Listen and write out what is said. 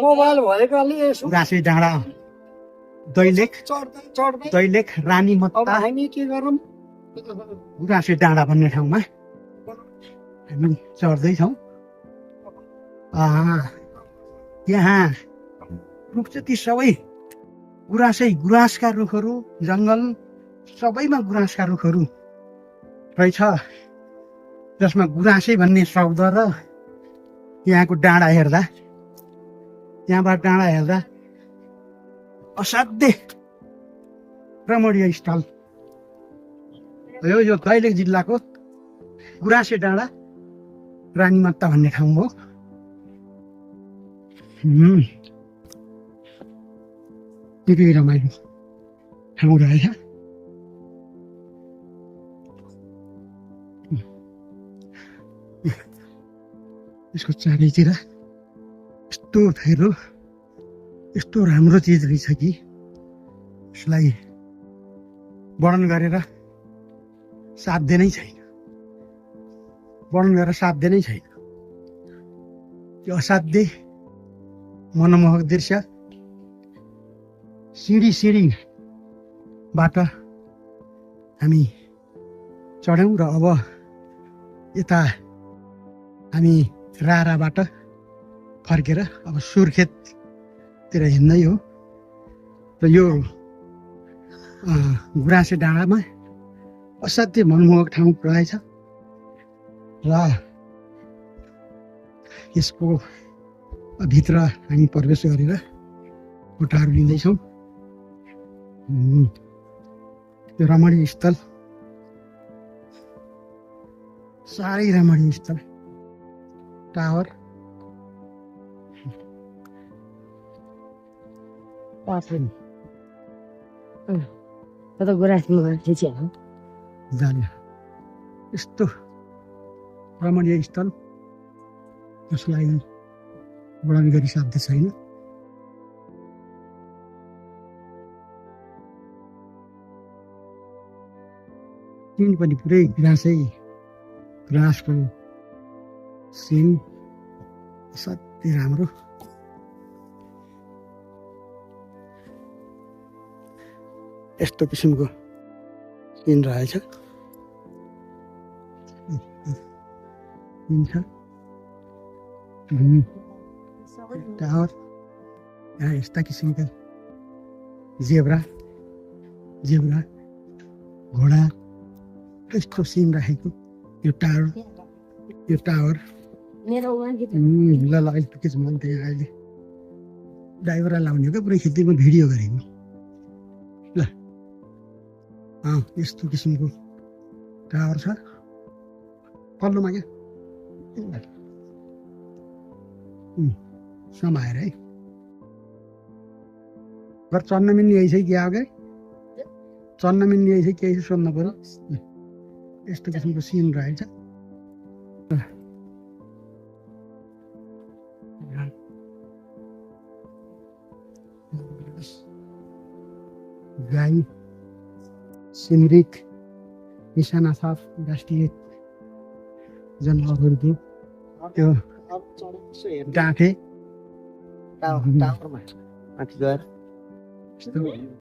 Mobile भएकाले यसो गुराँसे डाँडा दैलेख दैलेख रानी मत्ता हामी के गरौँ गुराँसे डाँडा भन्ने ठाउँमा हामी चढ्दैछौँ। यहाँ रुख चाहिँ ती सबै गुराँसका रुखहरू, जङ्गल सबैमा गुराँसका रुखहरू रहेछ, जसमा गुराँसे भन्ने शब्द र यहाँको डाँडा हेर्दा, यहाँबाट डाँडा हेर्दा असाध्य रमणीय स्थल हो। यो दैलेख जिल्लाको गुराँसे डाँडा रानीमत्ता भन्ने ठाउँ हो। निकै रमाइलो ठाउँ रहेछ। यसको चारैतिर यस्तो फेरो यस्तो राम्रो चिज रहेछ कि यसलाई वर्णन गरेर साध्य नै छैन, वर्णन गरेर साध्य नै छैन। त्यो असाध्य मनमोहक दृश्य सिँढीबाट हामी चढ्यौँ र अब यता हामी राराबाट फर्केर अब सुर्खेततिर हिँड्दै हो। र यो गुराँसे डाँडामा असाध्य मनमोहक ठाउँ रहेछ र यसको भित्र हामी प्रवेश गरेर फोटोहरू लिँदैछौँ। त्यो रमणीय स्थल साह्रै रमणीय स्थल, टावर जाने यस्तो रमणीय स्थल जसलाई वर्णन गरी साध्य छैन। सिन पनि पुरै ग्रासको सिन असाध्यै राम्रो। यस्तो किसिमको सिन रहेछ। टावर यहाँ यस्ता किसिमका जेब्रा घोडा यस्तो सिन राखेको यो टावर ल अहिले के छ मैले त्यहाँ अहिले ड्राइभरलाई लाउने हो क्या पुरै खेतीमा भिडियो गरेको ल। यस्तो किसिमको टावर छ पल्लोमा क्या समाएर है। घर चढ्न मिल्ने यही छ कि अगाडि चढ्न मिल्ने यही छ केही सोध्नु पर्यो। यस्तो किसिमको सिन रहेछ। गाई सिमरिक निशाना साफ राष्ट्रिय जनावरहरूको त्यो डाँठे टावरमा माथि गएर